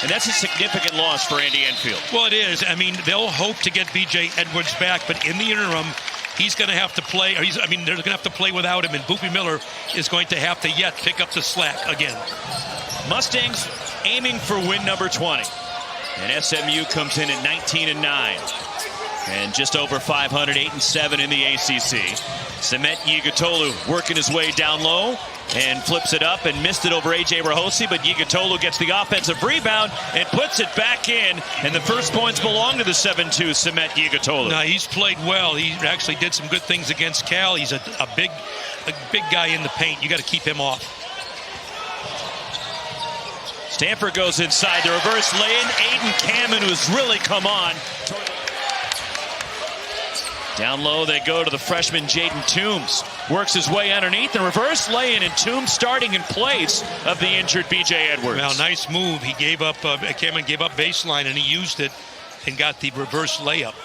And that's a significant loss for Andy Enfield. Well, it is. I mean, they'll hope to get B.J. Edwards back, but in the interim, he's going to have to play. They're going to have to play without him, and Boopie Miller is going to have to yet pick up the slack again. Mustangs aiming for win number 20. And SMU comes in at 19-9. And just over 500, 8-7 in the ACC. Cement Yigatolu working his way down low and flips it up and missed it over A.J. Rahosi, but Yigatolu gets the offensive rebound and puts it back in, and the first points belong to the 7-2 Cement Yigatolu. No, he's played well. He actually did some good things against Cal. He's a big guy in the paint. You got to keep him off. Stanford goes inside. The reverse lay-in. Aiden Kamen, who's really come on. Down low they go to the freshman Jaden Toombs. Works his way underneath. The reverse lay-in, and Toombs starting in place of the injured B.J. Edwards. Well, nice move. He gave up, Kamen gave up baseline, and he used it and got the reverse layup.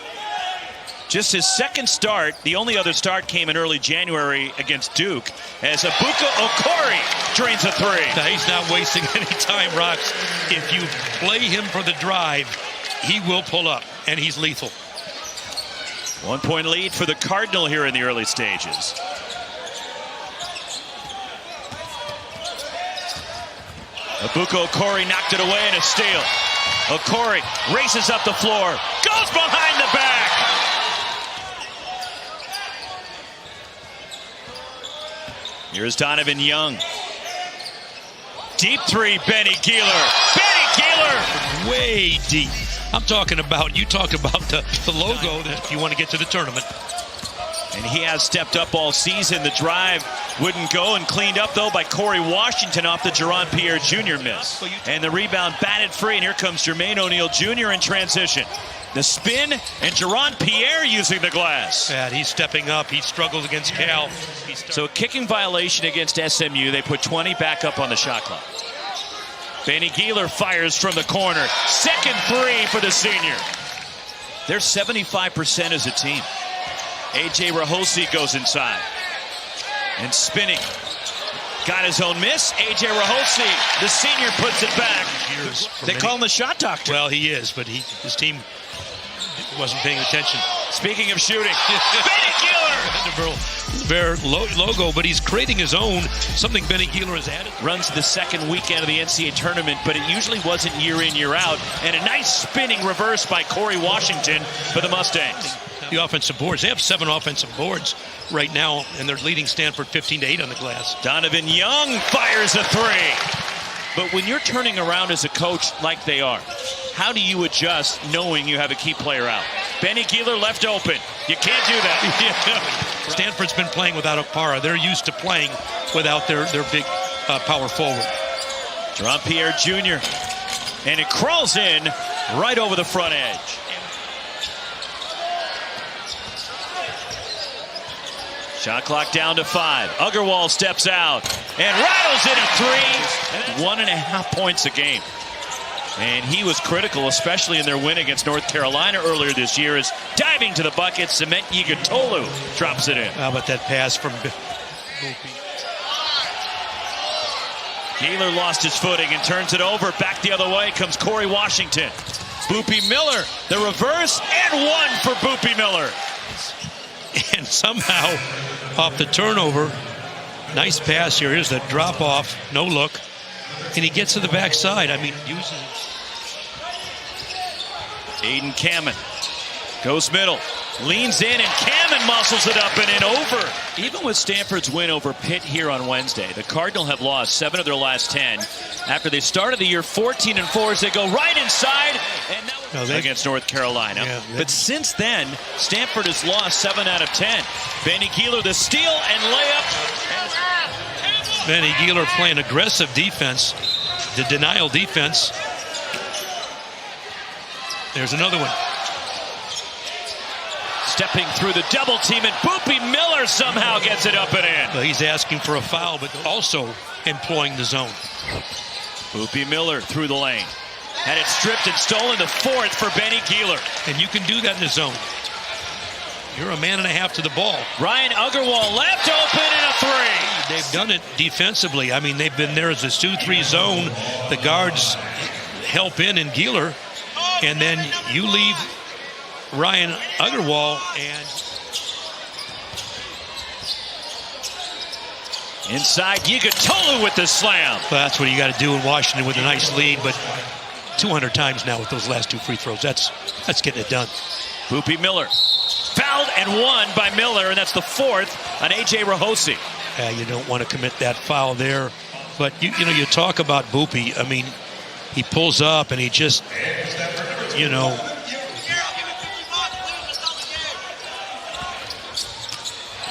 Just his second start. The only other start came in early January against Duke as Ebuka Okorie drains a three. Now, he's not wasting any time, Rox. If you play him for the drive, he will pull up, and he's lethal. 1 point lead for the Cardinal here in the early stages. Ebuka Okorie knocked it away in a steal. Okorie races up the floor, goes behind the back. Here's Donovan Young. Deep three, Benny Gealer. Benny Gealer! Way deep. I'm talking about, you talked about the logo that you want to get to the tournament. And he has stepped up all season. The drive wouldn't go, and cleaned up, though, by Corey Washington off the Jerron Pierre Jr. miss. And the rebound batted free, and here comes Jermaine O'Neal Jr. in transition. The spin, and Jerron Pierre using the glass. Yeah, he's stepping up. He struggled against Cal. So a kicking violation against SMU. They put 20 back up on the shot clock. Benny Gealer fires from the corner. Second three for the senior. They're 75% as a team. A.J. Rahosi goes inside. And spinning. Got his own miss. A.J. Rahosi, the senior, puts it back. They call him the shot doctor. Well, he is, but his team wasn't paying attention. Speaking of shooting, Benny Gealer! Their logo, but he's creating his own, something Benny Gealer has added. Runs the second weekend of the NCAA tournament, but it usually wasn't year in, year out. And a nice spinning reverse by Corey Washington for the Mustangs. The offensive boards. They have 7 offensive boards right now, and they're leading Stanford 15-8 on the glass. Donovan Young fires a three. But when you're turning around as a coach like they are, how do you adjust knowing you have a key player out? Benny Gealer left open. You can't do that. Stanford's been playing without Okpara. They're used to playing without their big power forward. Jerron Pierre Jr. And it crawls in right over the front edge. Shot clock down to 5. Uggerwall steps out and rattles in a three. 1.5 points a game. And he was critical, especially in their win against North Carolina earlier this year, as diving to the bucket, Cement Yigatolu drops it in. How about that pass from Boopie? Gealer lost his footing and turns it over. Back the other way comes Corey Washington. Boopie Miller, the reverse, and one for Boopie Miller. And somehow, off the turnover, nice pass here. Here's the drop off, no look. And he gets to the backside. I mean, uses it. Aiden Kamen goes middle, leans in, and Kamen muscles it up and in over. Even with Stanford's win over Pitt here on Wednesday, the Cardinal have lost 7 of their last 10. After they started the year 14-4, as they go right inside, and that was against North Carolina. Yeah, but since then, Stanford has lost 7 out of 10. Benny Gealer, the steal and layup. Benny Gealer playing aggressive defense, the denial defense. There's another one. Stepping through the double team, and Boopie Miller somehow gets it up and in. Well, he's asking for a foul, but also employing the zone. Boopie Miller through the lane. Had it stripped and stolen, the 4th for Benny Gealer. And you can do that in the zone. You're a man and a half to the ball. Ryan Uggerwall left open and a three. They've done it defensively. I mean, they've been there as a 2-3 zone. The guards help in Gealer, and then you leave Ryan Agarwal and inside Yigatolu with the slam. well, that's what you got to do in Washington with a nice lead, but 200 times now with those last 2 free throws. That's getting it done. Boopie Miller. Fouled and won by Miller, and that's the 4th on A.J. Rahosi. You don't want to commit that foul there. But, you know, you talk about Boopie. I mean, he pulls up and he just, you know.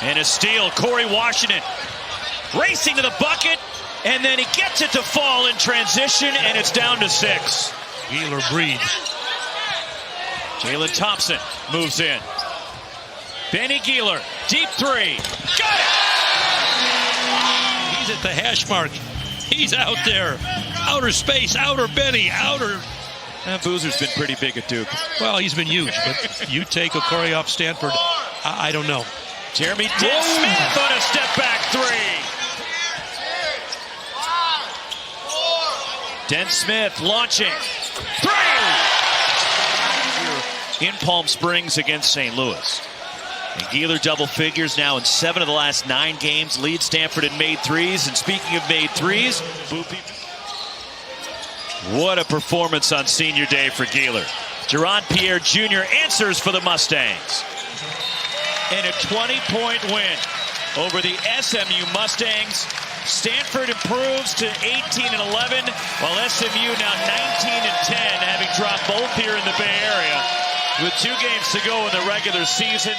And a steal, Corey Washington racing to the bucket, and then he gets it to fall in transition, and it's down to 6. Gealer breathes. Jalen Thompson moves in. Benny Gealer, deep 3. Got it! He's at the hash mark. He's out there. Outer space, outer Benny, outer. Boozer's been pretty big at Duke. Well, he's been huge, but you take Okorie off Stanford, I don't know. Jeremy Smith on a step-back 3. Dent Smith launching. 3! In Palm Springs against St. Louis. And Gealer double figures now in 7 of the last 9 games. Lead Stanford in made 3s. And speaking of made 3s, Boopie. What a performance on senior day for Gealer. Jerron Pierre Jr. answers for the Mustangs. And a 20-point win over the SMU Mustangs. Stanford improves to 18-11, while SMU now 19-10, having dropped both here in the Bay Area with 2 games to go in the regular season.